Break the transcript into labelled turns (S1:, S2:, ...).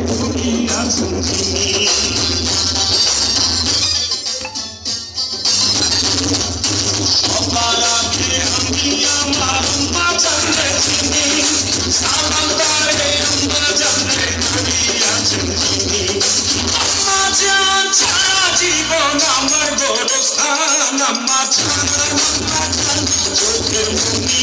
S1: ঘুমিয়াছেন তিনি। সবার আগে আমি আমার মা জানলে চিনি, সালাম তারে আম্মা জানলে ঘুমিয়াছেন তিনি। আম্মা জান ছাড়া জীবন আমার গোরস্থান, আম্মা ছাড়া চোখের মনি